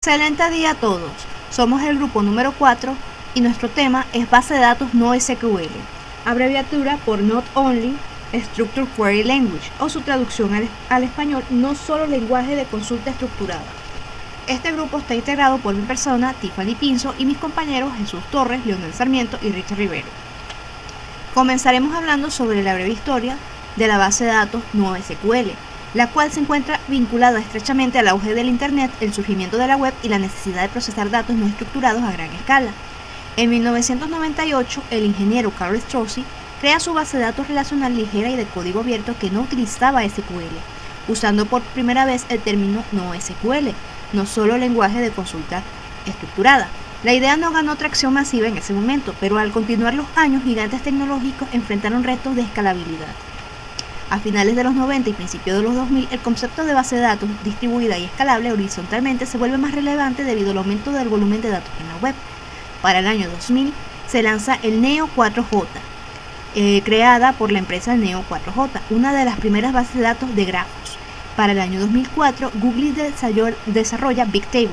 Excelente día a todos. Somos el grupo número 4 y nuestro tema es base de datos no SQL, abreviatura por Not Only Structured Query Language, o su traducción al español, no solo lenguaje de consulta estructurada. Este grupo está integrado por mi persona, Tiffany Pinzo, y mis compañeros Jesús Torres, Leonel Sarmiento y Richard Rivero. Comenzaremos hablando sobre la breve historia de la base de datos no SQL, la cual se encuentra vinculada estrechamente al auge del Internet, el surgimiento de la web y la necesidad de procesar datos no estructurados a gran escala. En 1998, el ingeniero Carl Strozzi crea su base de datos relacional ligera y de código abierto que no utilizaba SQL, usando por primera vez el término no SQL, no solo lenguaje de consulta estructurada. La idea no ganó tracción masiva en ese momento, pero al continuar los años, gigantes tecnológicos enfrentaron retos de escalabilidad. A finales de los 90 y principios de los 2000, el concepto de base de datos distribuida y escalable horizontalmente se vuelve más relevante debido al aumento del volumen de datos en la web. Para el año 2000 se lanza el Neo 4J, creada por la empresa Neo 4J, una de las primeras bases de datos de grafos. Para el año 2004, Google desarrolla Bigtable,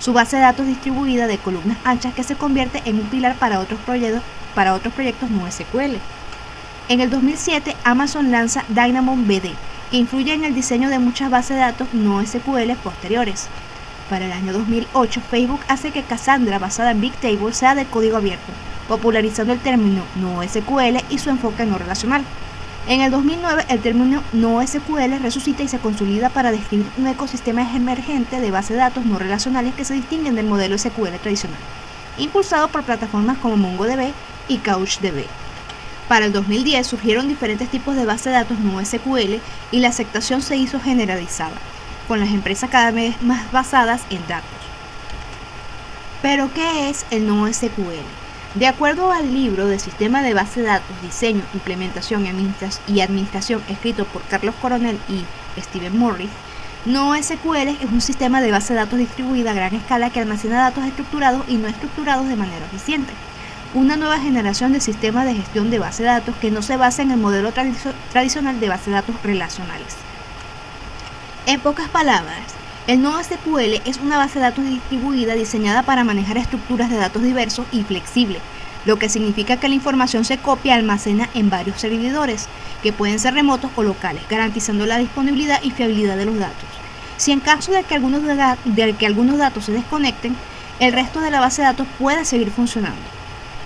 su base de datos distribuida de columnas anchas que se convierte en un pilar para otros proyectos no SQL. En el 2007, Amazon lanza DynamoDB, que influye en el diseño de muchas bases de datos no SQL posteriores. Para el año 2008, Facebook hace que Cassandra, basada en Bigtable, sea de código abierto, popularizando el término no SQL y su enfoque no relacional. En el 2009, el término no SQL resucita y se consolida para describir un ecosistema emergente de bases de datos no relacionales que se distinguen del modelo SQL tradicional, impulsado por plataformas como MongoDB y CouchDB. Para el 2010 surgieron diferentes tipos de bases de datos no SQL y la aceptación se hizo generalizada, con las empresas cada vez más basadas en datos. ¿Pero qué es el no SQL? De acuerdo al libro de Sistema de Base de Datos, Diseño, Implementación y Administración, escrito por Carlos Coronel y Steven Morris, no SQL es un sistema de base de datos distribuida a gran escala que almacena datos estructurados y no estructurados de manera eficiente. Una nueva generación de sistemas de gestión de base de datos que no se basa en el modelo tradicional de base de datos relacionales. En pocas palabras, el NoSQL es una base de datos distribuida diseñada para manejar estructuras de datos diversos y flexibles, lo que significa que la información se copia y almacena en varios servidores, que pueden ser remotos o locales, garantizando la disponibilidad y fiabilidad de los datos. Si en caso de que algunos datos se desconecten, el resto de la base de datos puede seguir funcionando.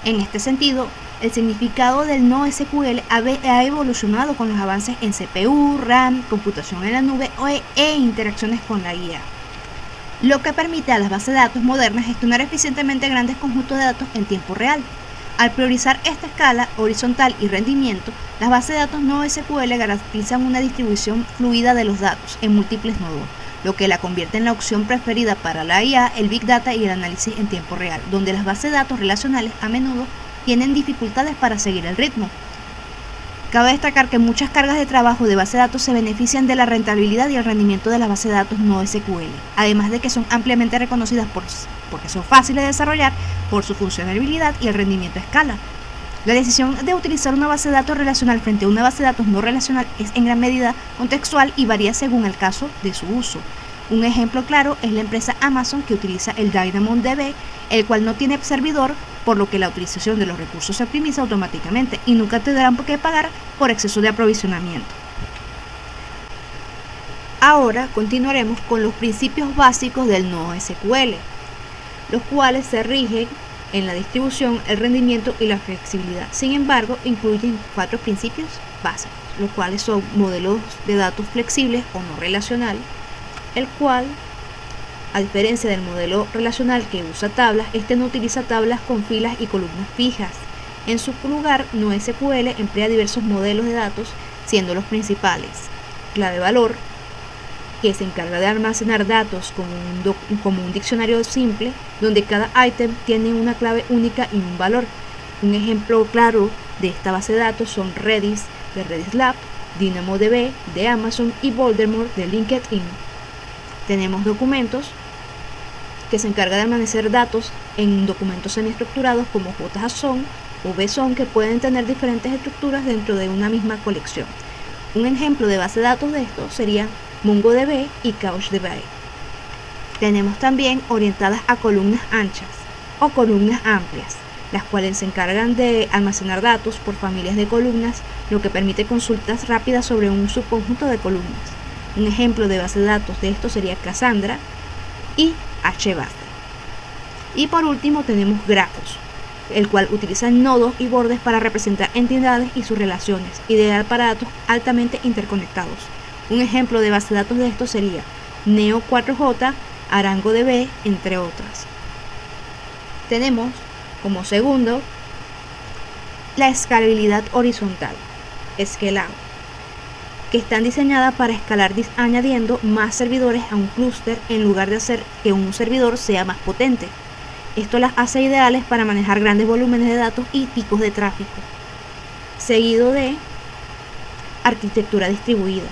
En este sentido, el significado del no SQL ha evolucionado con los avances en CPU, RAM, computación en la nube e interacciones con la IA, lo que permite a las bases de datos modernas gestionar eficientemente grandes conjuntos de datos en tiempo real. Al priorizar esta escala horizontal y rendimiento, las bases de datos no SQL garantizan una distribución fluida de los datos en múltiples nodos, lo que la convierte en la opción preferida para la IA, el Big Data y el análisis en tiempo real, donde las bases de datos relacionales a menudo tienen dificultades para seguir el ritmo. Cabe destacar que muchas cargas de trabajo de base de datos se benefician de la rentabilidad y el rendimiento de las bases de datos no SQL, además de que son ampliamente reconocidas porque son fáciles de desarrollar, por su funcionalidad y el rendimiento a escala. La decisión de utilizar una base de datos relacional frente a una base de datos no relacional es en gran medida contextual y varía según el caso de su uso. Un ejemplo claro es la empresa Amazon, que utiliza el DynamoDB, el cual no tiene servidor, por lo que la utilización de los recursos se optimiza automáticamente y nunca tendrán que pagar por exceso de aprovisionamiento. Ahora continuaremos con los principios básicos del NoSQL, los cuales se rigen en la distribución, el rendimiento y la flexibilidad. Sin embargo, incluyen 4 principios básicos, los cuales son modelos de datos flexibles o no relacional, el cual, a diferencia del modelo relacional que usa tablas, este no utiliza tablas con filas y columnas fijas. En su lugar, NoSQL emplea diversos modelos de datos, siendo los principales clave valor, que se encarga de almacenar datos como un diccionario simple, donde cada ítem tiene una clave única y un valor. Un ejemplo claro de esta base de datos son Redis de Redis Lab, DynamoDB de Amazon y Bouldermore de LinkedIn. Tenemos documentos, que se encarga de almacenar datos en documentos semiestructurados como JSON o BSON, que pueden tener diferentes estructuras dentro de una misma colección. Un ejemplo de base de datos de esto sería MongoDB y CouchDB. Tenemos también orientadas a columnas anchas o columnas amplias, las cuales se encargan de almacenar datos por familias de columnas, lo que permite consultas rápidas sobre un subconjunto de columnas. Un ejemplo de base de datos de esto sería Cassandra y HBase. Y por último tenemos grafos, el cual utiliza nodos y bordes para representar entidades y sus relaciones, ideal para datos altamente interconectados. Un ejemplo de base de datos de esto sería Neo4j, ArangoDB, entre otras. Tenemos como segundo la escalabilidad horizontal, Scale-out, que están diseñadas para escalar añadiendo más servidores a un clúster en lugar de hacer que un servidor sea más potente. Esto las hace ideales para manejar grandes volúmenes de datos y picos de tráfico. Seguido de arquitectura distribuida,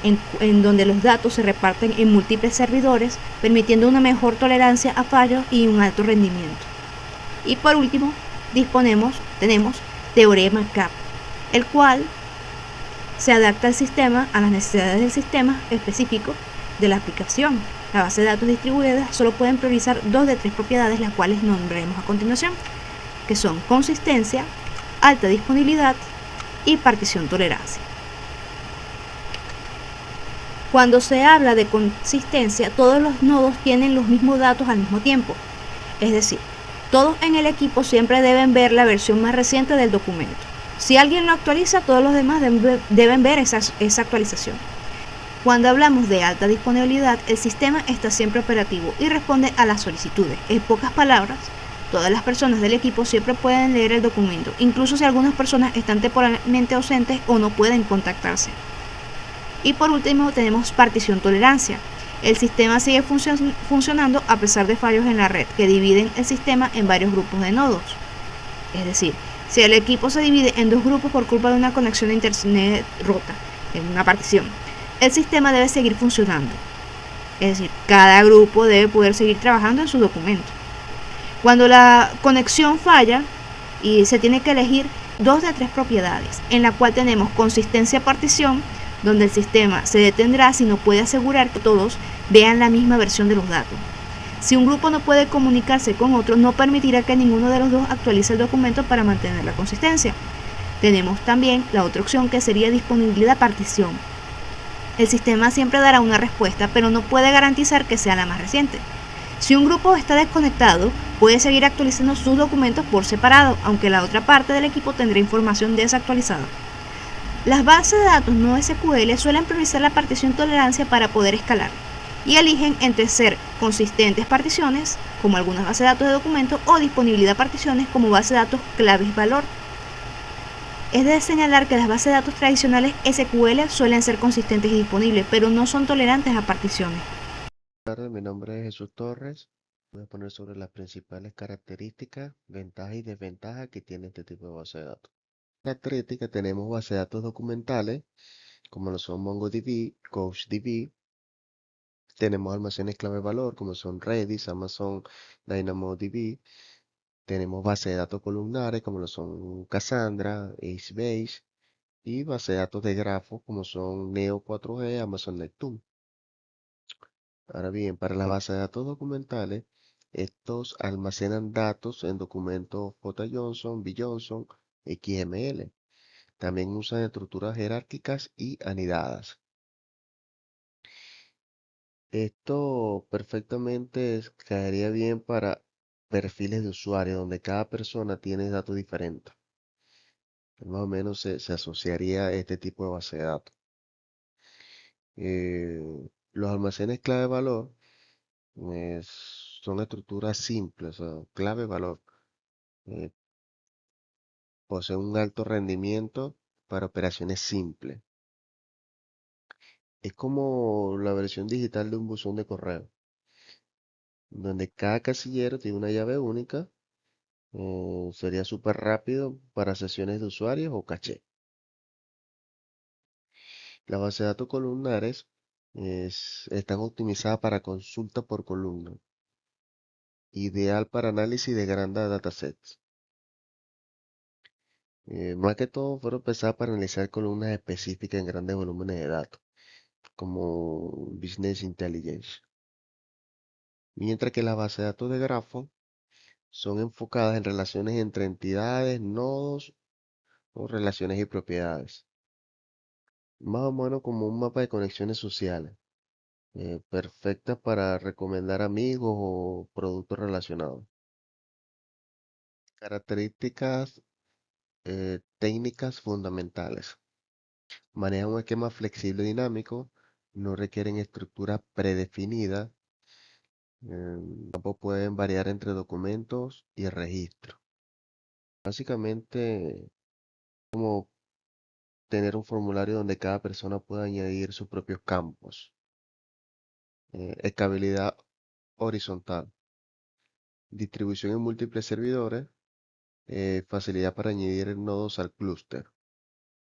en donde los datos se reparten en múltiples servidores, permitiendo una mejor tolerancia a fallos y un alto rendimiento. Y por último, tenemos teorema CAP, el cual se adapta al sistema a las necesidades del sistema específico de la aplicación. La base de datos distribuidas solo pueden priorizar 2 de 3 propiedades, las cuales nombraremos a continuación, que son consistencia, alta disponibilidad y partición tolerancia. Cuando se habla de consistencia, todos los nodos tienen los mismos datos al mismo tiempo. Es decir, todos en el equipo siempre deben ver la versión más reciente del documento. Si alguien lo actualiza, todos los demás deben ver esa actualización. Cuando hablamos de alta disponibilidad, el sistema está siempre operativo y responde a las solicitudes. En pocas palabras, todas las personas del equipo siempre pueden leer el documento, incluso si algunas personas están temporalmente ausentes o no pueden contactarse. Y por último tenemos partición tolerancia. El sistema sigue funcionando a pesar de fallos en la red que dividen el sistema en varios grupos de nodos. Es decir, si el equipo se divide en 2 grupos por culpa de una conexión de internet rota, en una partición, el sistema debe seguir funcionando. Es decir, cada grupo debe poder seguir trabajando en su documento. Cuando la conexión falla, y se tiene que elegir 2 de 3 propiedades, en la cual tenemos consistencia partición, donde el sistema se detendrá si no puede asegurar que todos vean la misma versión de los datos. Si un grupo no puede comunicarse con otro, no permitirá que ninguno de los dos actualice el documento para mantener la consistencia. Tenemos también la otra opción, que sería disponibilidad partición. El sistema siempre dará una respuesta, pero no puede garantizar que sea la más reciente. Si un grupo está desconectado, puede seguir actualizando sus documentos por separado, aunque la otra parte del equipo tendrá información desactualizada. Las bases de datos no SQL suelen priorizar la partición tolerancia para poder escalar y eligen entre ser consistentes particiones, como algunas bases de datos de documentos, o disponibilidad particiones, como base de datos claves valor. Es de señalar que las bases de datos tradicionales SQL suelen ser consistentes y disponibles, pero no son tolerantes a particiones. Buenas tardes, mi nombre es Jesús Torres. Voy a poner sobre las principales características, ventajas y desventajas que tiene este tipo de base de datos. Características: tenemos bases de datos documentales, como lo son MongoDB, CouchDB. Tenemos almacenes clave valor, como son Redis, Amazon DynamoDB. Tenemos bases de datos columnares, como lo son Cassandra, HBase. Y bases de datos de grafos, como son Neo4j, Amazon Neptune. Ahora bien, para las bases de datos documentales, estos almacenan datos en documentos JSON, BJSON, XML. También usan estructuras jerárquicas y anidadas. Esto perfectamente caería bien para perfiles de usuario, donde cada persona tiene datos diferentes. Más o menos se asociaría a este tipo de base de datos. Eh, los almacenes clave valor son estructuras simples, o sea, clave valor. eh, Posee un alto rendimiento para operaciones simples. Es como la versión digital de un buzón de correo, donde cada casillero tiene una llave única. Sería súper rápido para sesiones de usuarios o caché. Las bases de datos columnares están optimizadas para consulta por columna, ideal para análisis de grandes datasets. Más que todo fueron pensadas para analizar columnas específicas en grandes volúmenes de datos, como Business Intelligence. mientras que las bases de datos de grafo son enfocadas en relaciones entre entidades, nodos o relaciones y propiedades. Más o menos como un mapa de conexiones sociales, perfectas para recomendar amigos o productos relacionados. Características técnicas fundamentales. Manejan un esquema flexible y dinámico, no requieren estructura predefinida, tampoco pueden variar entre documentos y registros. Básicamente, como tener un formulario donde cada persona pueda añadir sus propios campos. Escalabilidad horizontal. Distribución en múltiples servidores. Facilidad para añadir nodos al clúster.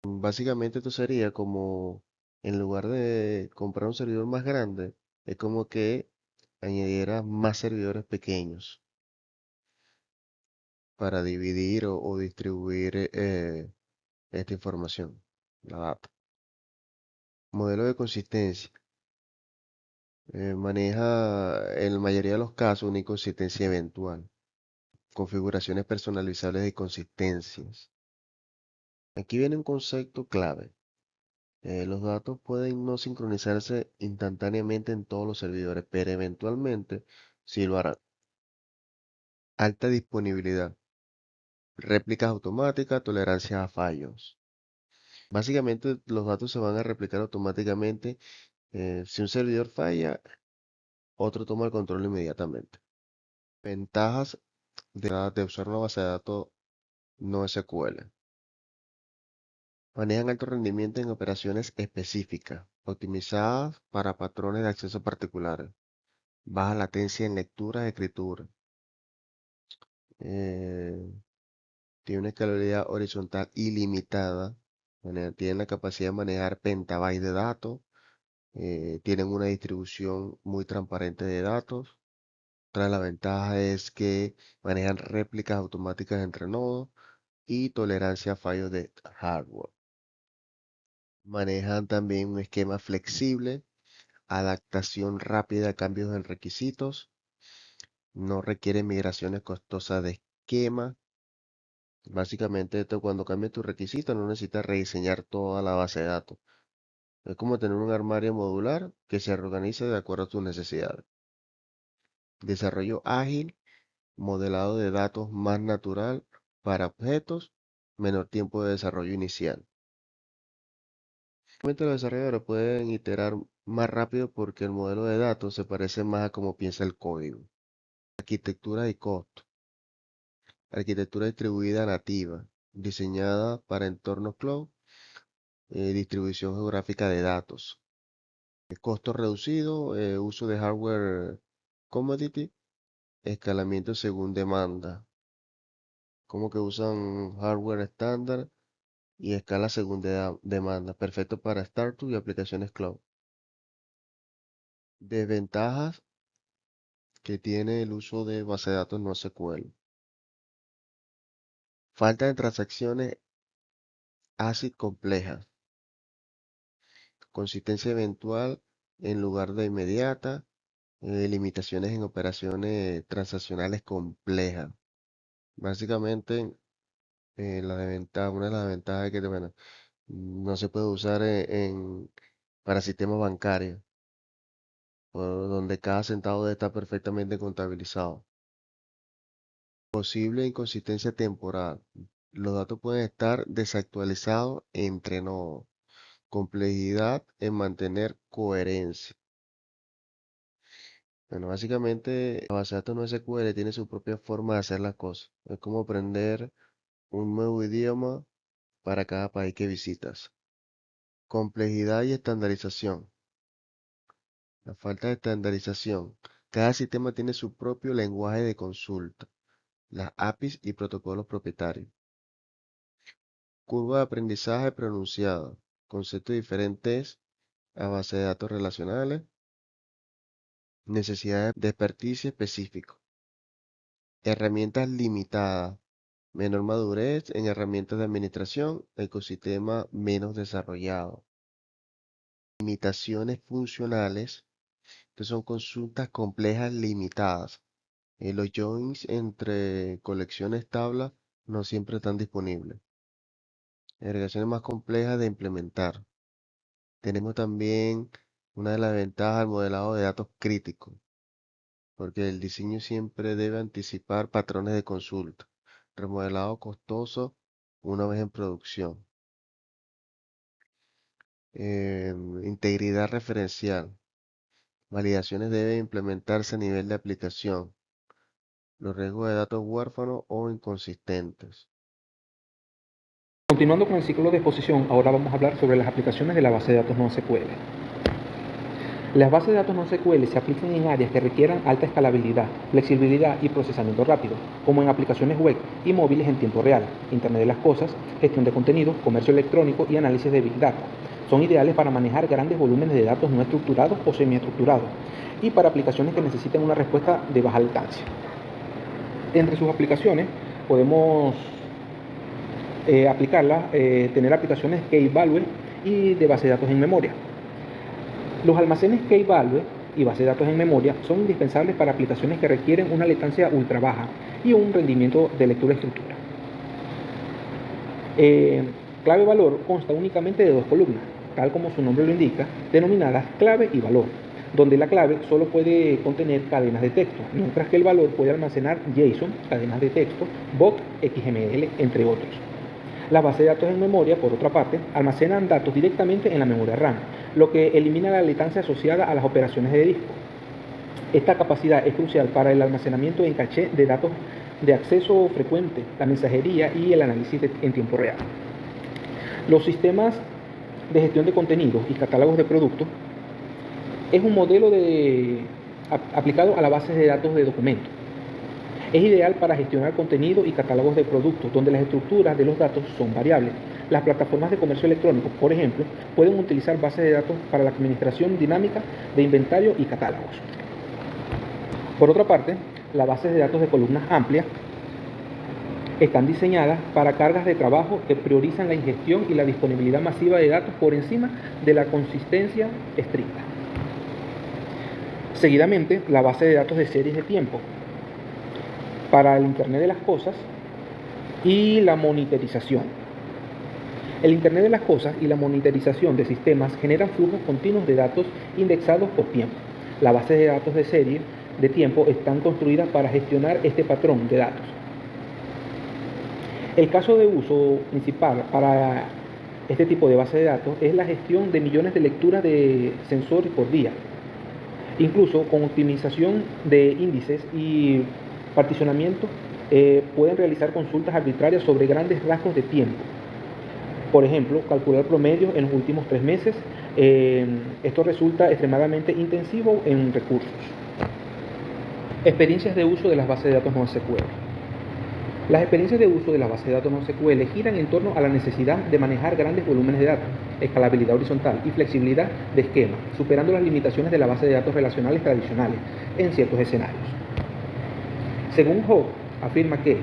Básicamente esto sería como, en lugar de comprar un servidor más grande, es como que añadieras más servidores pequeños para dividir o distribuir esta información, la data. Modelo de consistencia. Maneja en la mayoría de los casos una inconsistencia eventual. Configuraciones personalizables de consistencias. Aquí viene un concepto clave. Los datos pueden no sincronizarse instantáneamente en todos los servidores, pero eventualmente sí lo harán. Alta disponibilidad, réplicas automáticas, tolerancia a fallos. Básicamente los datos se van a replicar automáticamente. Si un servidor falla, otro toma el control inmediatamente. Ventajas de usar una base de datos no SQL. Manejan alto rendimiento en operaciones específicas, optimizadas para patrones de acceso particulares. Baja latencia en lectura y escritura. Eh, Tiene una escalabilidad horizontal ilimitada. Tienen la capacidad de manejar petabytes de datos. Tienen una distribución muy transparente de datos. Otra de las ventajas es que manejan réplicas automáticas entre nodos y tolerancia a fallos de hardware. Manejan también un esquema flexible, adaptación rápida a cambios en requisitos. No requieren migraciones costosas de esquema. Básicamente, esto cuando cambias tu requisito no necesitas rediseñar toda la base de datos. Es como tener un armario modular que se reorganiza de acuerdo a tus necesidades. Desarrollo ágil, modelado de datos más natural para objetos, menor tiempo de desarrollo inicial. Realmente los desarrolladores pueden iterar más rápido porque el modelo de datos se parece más a cómo piensa el código. Arquitectura y costo. Arquitectura distribuida nativa, diseñada para entornos cloud, distribución geográfica de datos. Costo reducido, uso de hardware commodity, escalamiento según demanda. Como que usan hardware estándar y escala según demanda. Perfecto para startups y aplicaciones cloud. Desventajas que tiene el uso de base de datos no SQL. Falta de transacciones ACID complejas. Consistencia eventual en lugar de inmediata. Limitaciones en operaciones transaccionales complejas. Básicamente, una de las ventajas es que bueno, no se puede usar para sistemas bancarios, donde cada centavo debe estar perfectamente contabilizado. Posible inconsistencia temporal. Los datos pueden estar desactualizados entre nodos. Complejidad en mantener coherencia. Bueno, básicamente la base de datos no SQL tiene su propia forma de hacer las cosas. Es como aprender un nuevo idioma para cada país que visitas. Complejidad y estandarización. La falta de estandarización. Cada sistema tiene su propio lenguaje de consulta, las APIs y protocolos propietarios. Curva de aprendizaje pronunciada. Conceptos diferentes a base de datos relacionales. Necesidades de experticia específico. Herramientas limitadas. Menor madurez en herramientas de administración. Ecosistema menos desarrollado. Limitaciones funcionales. Estas son consultas complejas limitadas. Los joins entre colecciones tablas no siempre están disponibles. Agregaciones más complejas de implementar. Tenemos también una de las ventajas del modelado de datos crítico, porque el diseño siempre debe anticipar patrones de consulta. Remodelado costoso una vez en producción. Integridad referencial. Validaciones deben implementarse a nivel de aplicación. Los riesgos de datos huérfanos o inconsistentes. Continuando con el ciclo de exposición, ahora vamos a hablar sobre las aplicaciones de la base de datos NoSQL. Las bases de datos NoSQL se aplican en áreas que requieran alta escalabilidad, flexibilidad y procesamiento rápido, como en aplicaciones web y móviles en tiempo real, Internet de las Cosas, gestión de contenidos, comercio electrónico y análisis de Big Data. Son ideales para manejar grandes volúmenes de datos no estructurados o semiestructurados y para aplicaciones que necesiten una respuesta de baja latencia. Entre sus aplicaciones podemos tener aplicaciones Key-Value y de base de datos en memoria. Los almacenes Key-Value y base de datos en memoria son indispensables para aplicaciones que requieren una latencia ultra baja y un rendimiento de lectura-escritura. Clave-valor consta únicamente de dos columnas, tal como su nombre lo indica, denominadas clave y valor, donde la clave solo puede contener cadenas de texto, mientras que el valor puede almacenar JSON, cadenas de texto, BOC, XML, entre otros. Las bases de datos en memoria, por otra parte, almacenan datos directamente en la memoria RAM, lo que elimina la latencia asociada a las operaciones de disco. Esta capacidad es crucial para el almacenamiento en caché de datos de acceso frecuente, la mensajería y el análisis en tiempo real. Los sistemas de gestión de contenidos y catálogos de productos es un modelo aplicado a las bases de datos de documentos. Es ideal para gestionar contenido y catálogos de productos, donde las estructuras de los datos son variables. Las plataformas de comercio electrónico, por ejemplo, pueden utilizar bases de datos para la administración dinámica de inventario y catálogos. Por otra parte, las bases de datos de columnas amplias están diseñadas para cargas de trabajo que priorizan la ingestión y la disponibilidad masiva de datos por encima de la consistencia estricta. Seguidamente, la base de datos de series de tiempo para el Internet de las Cosas y la monitorización. El Internet de las Cosas y la monitorización de sistemas generan flujos continuos de datos indexados por tiempo. Las bases de datos de serie de tiempo están construidas para gestionar este patrón de datos. El caso de uso principal para este tipo de base de datos es la gestión de millones de lecturas de sensores por día, incluso con optimización de índices y particionamiento, pueden realizar consultas arbitrarias sobre grandes rasgos de tiempo. Por ejemplo, calcular promedios en los últimos 3 meses. Esto resulta extremadamente intensivo en recursos. Experiencias de uso de las bases de datos NoSQL. Las experiencias de uso de las bases de datos NoSQL giran en torno a la necesidad de manejar grandes volúmenes de datos, escalabilidad horizontal y flexibilidad de esquema, superando las limitaciones de la base de datos relacionales tradicionales en ciertos escenarios. Según Hogg, afirma que,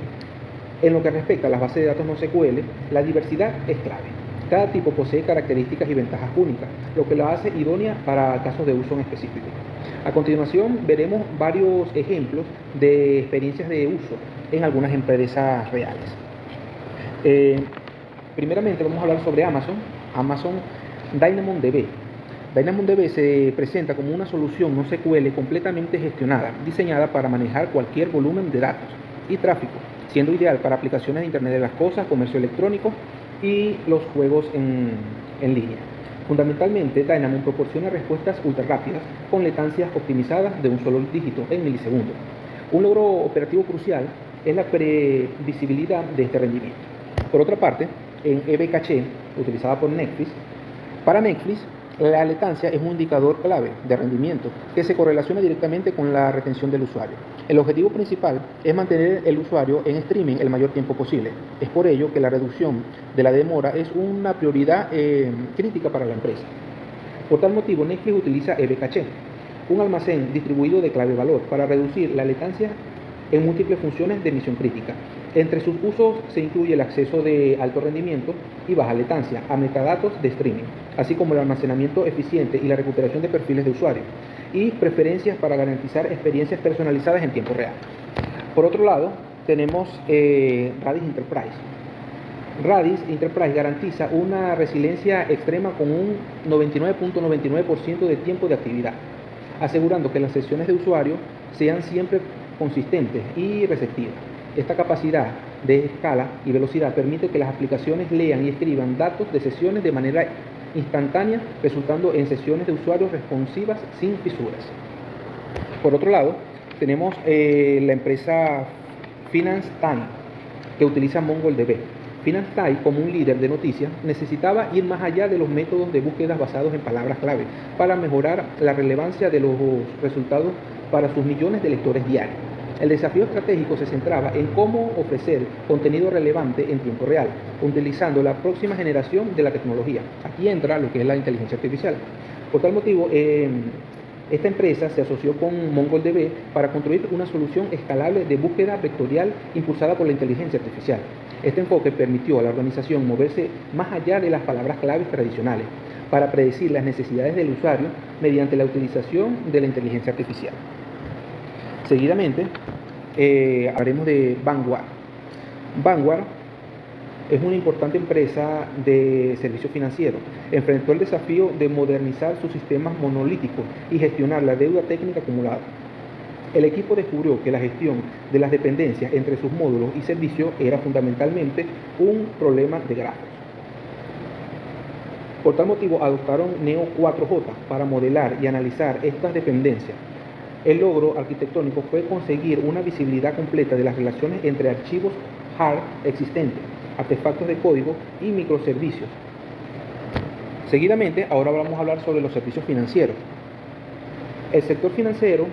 en lo que respecta a las bases de datos NoSQL, la diversidad es clave. Cada tipo posee características y ventajas únicas, lo que la hace idónea para casos de uso en específico. A continuación veremos varios ejemplos de experiencias de uso en algunas empresas reales. Primeramente vamos a hablar sobre Amazon DynamoDB. DynamoDB se presenta como una solución NoSQL completamente gestionada, diseñada para manejar cualquier volumen de datos y tráfico, siendo ideal para aplicaciones de Internet de las Cosas, comercio electrónico y los juegos en línea. Fundamentalmente, Dynamo proporciona respuestas ultra rápidas con latencias optimizadas de un solo dígito en milisegundos. Un logro operativo crucial es la previsibilidad de este rendimiento. Por otra parte, en EBCache, utilizada por Netflix, para Netflix, la latencia es un indicador clave de rendimiento que se correlaciona directamente con la retención del usuario. El objetivo principal es mantener el usuario en streaming el mayor tiempo posible. Es por ello que la reducción de la demora es una prioridad crítica para la empresa. Por tal motivo, Netflix utiliza EBCache, un almacén distribuido de clave valor para reducir la latencia en múltiples funciones de misión crítica. Entre sus usos se incluye el acceso de alto rendimiento y baja latencia a metadatos de streaming, así como el almacenamiento eficiente y la recuperación de perfiles de usuario. y preferencias para garantizar experiencias personalizadas en tiempo real. Por otro lado, tenemos Radis Enterprise. Radis Enterprise garantiza una resiliencia extrema con un 99.99% de tiempo de actividad, asegurando que las sesiones de usuario sean siempre consistentes y receptivas. Esta capacidad de escala y velocidad permite que las aplicaciones lean y escriban datos de sesiones de manera instantánea, resultando en sesiones de usuarios responsivas sin fisuras. Por otro lado, tenemos la empresa FinanceTime, que utiliza MongoDB. FinanceTime, como un líder de noticias, necesitaba ir más allá de los métodos de búsqueda basados en palabras clave para mejorar la relevancia de los resultados para sus millones de lectores diarios. El desafío estratégico se centraba en cómo ofrecer contenido relevante en tiempo real, utilizando la próxima generación de la tecnología. Aquí entra lo que es la inteligencia artificial. Por tal motivo, esta empresa se asoció con MongoDB para construir una solución escalable de búsqueda vectorial impulsada por la inteligencia artificial. Este enfoque permitió a la organización moverse más allá de las palabras claves tradicionales para predecir las necesidades del usuario mediante la utilización de la inteligencia artificial. Seguidamente, hablaremos de Vanguard. Vanguard es una importante empresa de servicios financieros. Enfrentó el desafío de modernizar sus sistemas monolíticos y gestionar la deuda técnica acumulada. El equipo descubrió que la gestión de las dependencias entre sus módulos y servicios era fundamentalmente un problema de grafos. Por tal motivo, adoptaron Neo 4j para modelar y analizar estas dependencias. El logro arquitectónico fue conseguir una visibilidad completa de las relaciones entre archivos hard existentes, artefactos de código y microservicios. Seguidamente, ahora vamos a hablar sobre los servicios financieros. El sector financiero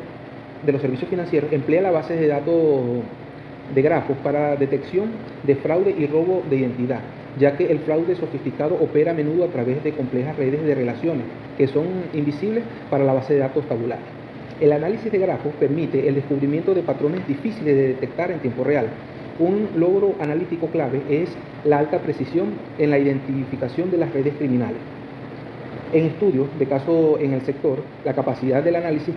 de los servicios financieros emplea la base de datos de grafos para detección de fraude y robo de identidad, ya que el fraude sofisticado opera a menudo a través de complejas redes de relaciones que son invisibles para la base de datos tabular. El análisis de grafos permite el descubrimiento de patrones difíciles de detectar en tiempo real. Un logro analítico clave es la alta precisión en la identificación de las redes criminales. En estudios de caso en el sector, la capacidad del análisis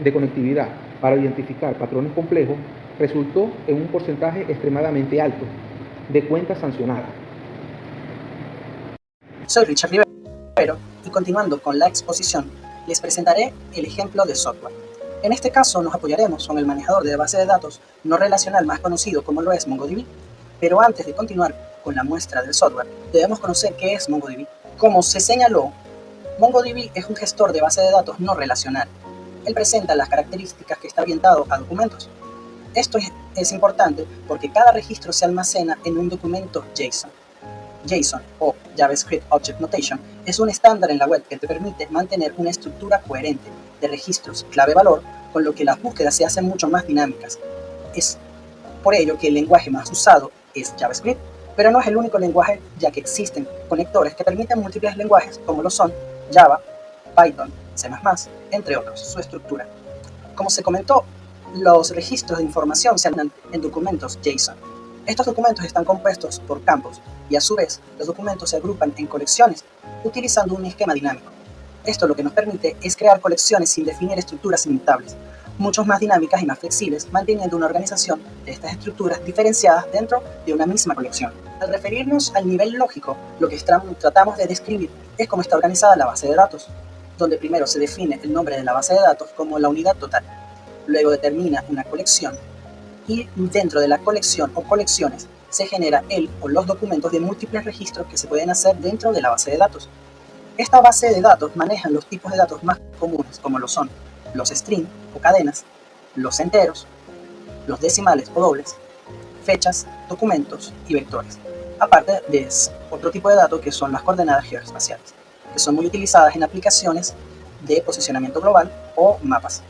de conectividad para identificar patrones complejos resultó en un porcentaje extremadamente alto de cuentas sancionadas. Soy Richard Rivero y continuando con la exposición, les presentaré el ejemplo de software. En este caso nos apoyaremos con el manejador de base de datos no relacional más conocido como lo es MongoDB. Pero antes de continuar con la muestra del software, debemos conocer qué es MongoDB. Como se señaló, MongoDB es un gestor de base de datos no relacional. Él presenta las características que está orientado a documentos. Esto es importante porque cada registro se almacena en un documento JSON. JSON o JavaScript Object Notation es un estándar en la web que te permite mantener una estructura coherente de registros clave-valor, con lo que las búsquedas se hacen mucho más dinámicas. Es por ello que el lenguaje más usado es JavaScript, pero no es el único lenguaje, ya que existen conectores que permiten múltiples lenguajes como lo son Java, Python, C++, entre otros. Su estructura, como se comentó, los registros de información se almacenan en documentos JSON. Estos documentos están compuestos por campos y a su vez los documentos se agrupan en colecciones utilizando un esquema dinámico. Esto lo que nos permite es crear colecciones sin definir estructuras inmutables, mucho más dinámicas y más flexibles, manteniendo una organización de estas estructuras diferenciadas dentro de una misma colección. Al referirnos al nivel lógico, lo que tratamos de describir es cómo está organizada la base de datos, donde primero se define el nombre de la base de datos como la unidad total, luego determina una colección y dentro de la colección o colecciones se genera el o los documentos de múltiples registros que se pueden hacer dentro de la base de datos. Esta base de datos maneja los tipos de datos más comunes, como lo son los string o cadenas, los enteros, los decimales o dobles, fechas, documentos y vectores. Aparte de otro tipo de datos que son las coordenadas geoespaciales, que son muy utilizadas en aplicaciones de posicionamiento global o mapas.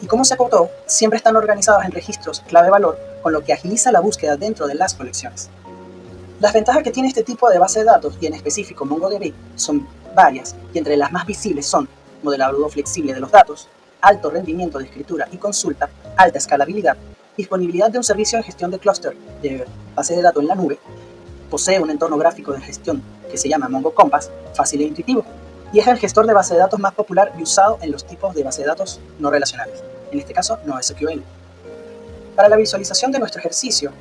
Y como se acotó, siempre están organizados en registros clave-valor, con lo que agiliza la búsqueda dentro de las colecciones. Las ventajas que tiene este tipo de base de datos, y en específico MongoDB, son varias, y entre las más visibles son modelado flexible de los datos, alto rendimiento de escritura y consulta, alta escalabilidad, disponibilidad de un servicio de gestión de clúster de base de datos en la nube, posee un entorno gráfico de gestión que se llama MongoCompass, fácil e intuitivo, y es el gestor de base de datos más popular y usado en los tipos de base de datos no relacionales, en este caso NoSQL. Para la visualización de nuestro ejercicio,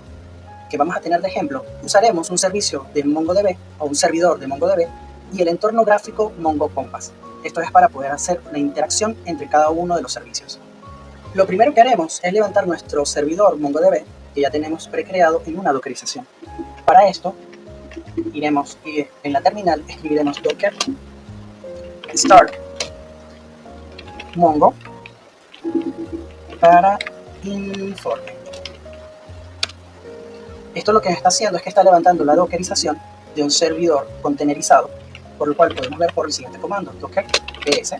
que vamos a tener de ejemplo, usaremos un servicio de MongoDB o un servidor de MongoDB y el entorno gráfico Mongo Compass. Esto es para poder hacer una interacción entre cada uno de los servicios. Lo primero que haremos es levantar nuestro servidor MongoDB, que ya tenemos precreado en una dockerización. Para esto, iremos en la terminal, escribiremos docker start mongo para informe. Esto lo que está haciendo es que está levantando la dockerización de un servidor containerizado, por lo cual podemos ver por el siguiente comando, docker ps,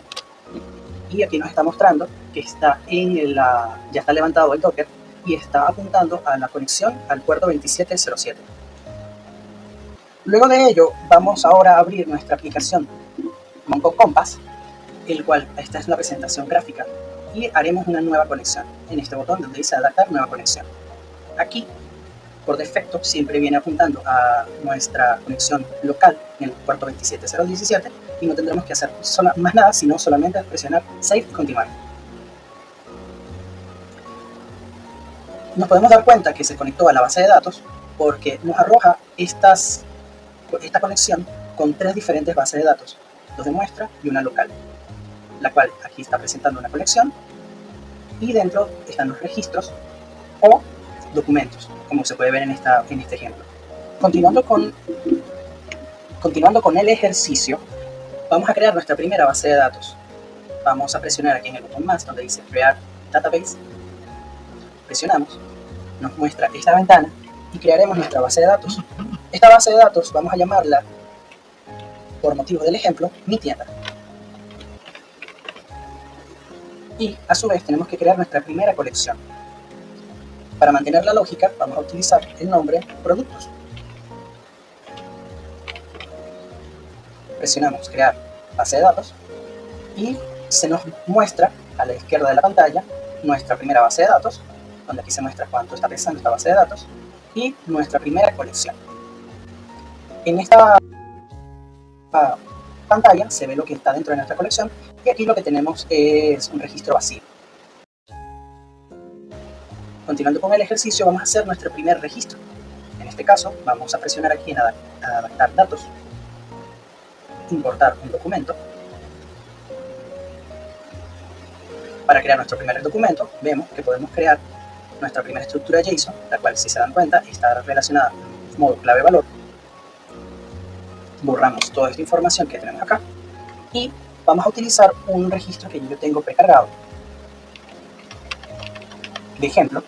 y aquí nos está mostrando que está ya está levantado el docker y está apuntando a la conexión al puerto 2707. Luego de ello, vamos ahora a abrir nuestra aplicación Mongo Compass, el cual esta es una presentación gráfica, y haremos una nueva conexión en este botón donde dice adaptar nueva conexión. Aquí, por defecto, siempre viene apuntando a nuestra conexión local en el puerto 27017 y no tendremos que hacer más nada, sino solamente presionar Save y continuar. Nos podemos dar cuenta que se conectó a la base de datos porque nos arroja esta conexión con 3 diferentes bases de datos, 2 de muestra y una local, la cual aquí está presentando una conexión y dentro están los registros o documentos, como se puede ver en este ejemplo. Continuando con el ejercicio, vamos a crear nuestra primera base de datos. Vamos a presionar aquí en el botón más donde dice Crear Database. Presionamos, nos muestra esta ventana y crearemos nuestra base de datos. Esta base de datos vamos a llamarla, por motivo del ejemplo, Mi Tienda. Y a su vez tenemos que crear nuestra primera colección. Para mantener la lógica, vamos a utilizar el nombre Productos. Presionamos Crear base de datos y se nos muestra a la izquierda de la pantalla nuestra primera base de datos, donde aquí se muestra cuánto está pesando esta base de datos, y nuestra primera colección. En esta pantalla se ve lo que está dentro de nuestra colección y aquí lo que tenemos es un registro vacío. Continuando con el ejercicio, vamos a hacer nuestro primer registro. En este caso, vamos a presionar aquí en Adaptar datos, importar un documento. Para crear nuestro primer documento, vemos que podemos crear nuestra primera estructura JSON, la cual, si se dan cuenta, está relacionada en modo clave-valor. Borramos toda esta información que tenemos acá y vamos a utilizar un registro que yo tengo precargado. De ejemplo,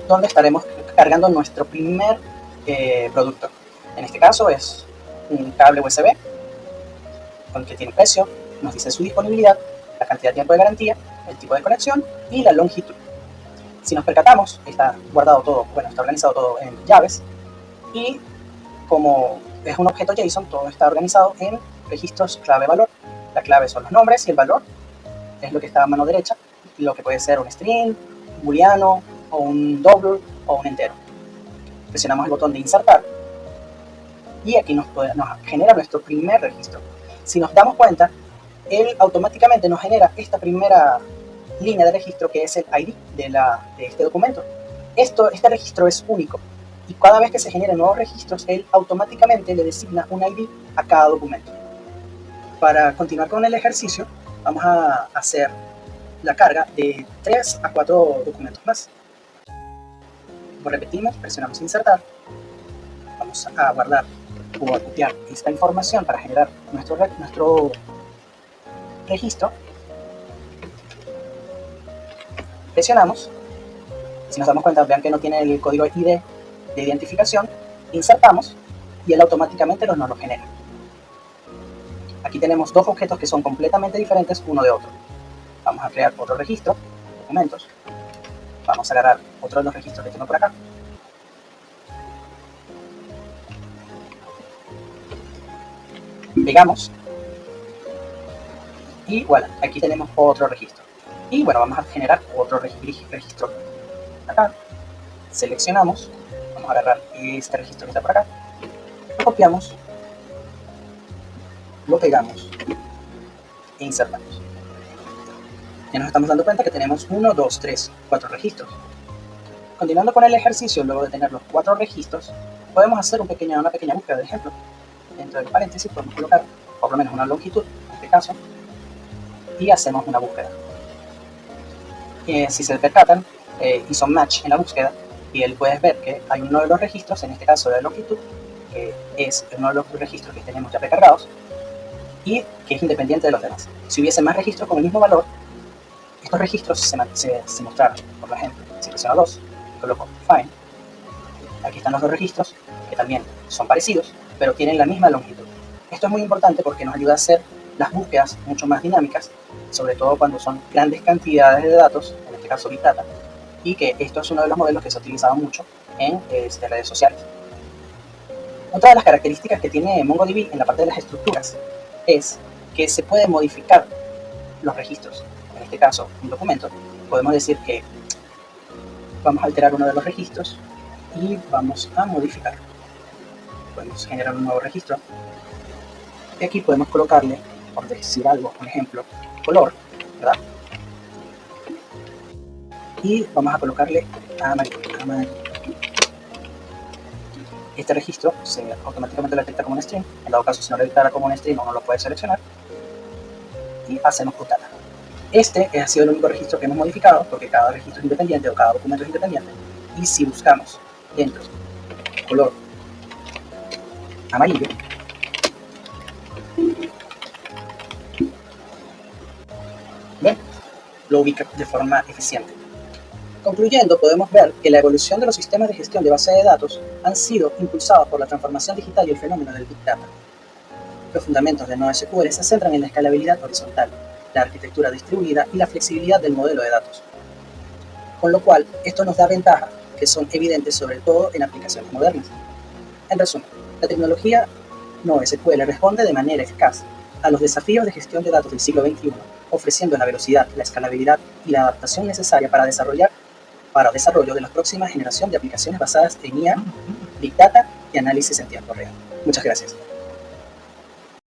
donde estaremos cargando nuestro primer producto. En este caso es un cable USB con el que tiene precio, nos dice su disponibilidad, la cantidad de tiempo de garantía, el tipo de conexión y la longitud. Si nos percatamos, está guardado todo, bueno, está organizado todo en llaves y como es un objeto JSON, todo está organizado en registros clave-valor. La clave son los nombres y el valor es lo que está a mano derecha, lo que puede ser un string, un booleano, o un double o un entero. Presionamos el botón de insertar y aquí nos genera nuestro primer registro. Si nos damos cuenta, él automáticamente nos genera esta primera línea de registro que es el ID de este documento. Este registro es único y cada vez que se generen nuevos registros, él automáticamente le designa un ID a cada documento. Para continuar con el ejercicio, vamos a hacer la carga de 3 a 4 documentos más. Como repetimos, presionamos insertar, vamos a guardar o a copiar esta información para generar nuestro registro. Presionamos, si nos damos cuenta, vean que no tiene el código ID de identificación, insertamos y él automáticamente nos lo genera. Aquí tenemos dos objetos que son completamente diferentes uno de otro. Vamos a crear otro registro, documentos. Vamos a agarrar otro de los registros que tengo por acá. Pegamos. Y bueno, aquí tenemos otro registro. Y bueno, vamos a generar otro registro. Acá seleccionamos, vamos vamos a agarrar este registro que está por acá, lo copiamos, lo pegamos e insertamos. Ya nos estamos dando cuenta que tenemos 1, 2, 3, 4 registros. Continuando con el ejercicio, luego de tener los 4 registros, podemos hacer una pequeña búsqueda de ejemplo. Dentro del paréntesis podemos colocar por lo menos una longitud, en este caso, y hacemos una búsqueda. Si se percatan, hizo match en la búsqueda y él puede ver que hay uno de los registros, en este caso de longitud, que es uno de los registros que tenemos ya precargados y que es independiente de los demás. Si hubiese más registros con el mismo valor, estos registros se mostraran. Por ejemplo, si presiono 2 y coloco find, aquí están los dos registros que también son parecidos, pero tienen la misma longitud. Esto es muy importante porque nos ayuda a hacer las búsquedas mucho más dinámicas, sobre todo cuando son grandes cantidades de datos, en este caso Big Data, y que esto es uno de los modelos que se ha utilizado mucho en redes sociales. Otra de las características que tiene MongoDB en la parte de las estructuras es que se puede modificar los registros. En este caso, un documento, podemos decir que vamos a alterar uno de los registros y vamos a modificar. Podemos generar un nuevo registro y aquí podemos colocarle, por decir algo, por ejemplo, color, ¿verdad? Y vamos a colocarle amarillo. Este registro automáticamente lo detecta como un string. En dado caso, si no lo detectara como un string, uno lo puede seleccionar y hacemos put data. Este ha sido el único registro que hemos modificado porque cada registro es independiente o cada documento es independiente. Y si buscamos dentro color amarillo, ¿ven? Lo ubica de forma eficiente. Concluyendo, podemos ver que la evolución de los sistemas de gestión de base de datos han sido impulsados por la transformación digital y el fenómeno del Big Data. Los fundamentos de NoSQL se centran en la escalabilidad horizontal, la arquitectura distribuida y la flexibilidad del modelo de datos. Con lo cual, esto nos da ventajas que son evidentes sobre todo en aplicaciones modernas. En resumen, la tecnología NoSQL responde de manera eficaz a los desafíos de gestión de datos del siglo XXI, ofreciendo la velocidad, la escalabilidad y la adaptación necesaria para desarrollo de la próxima generación de aplicaciones basadas en IA, Big Data y análisis en tiempo real. Muchas gracias.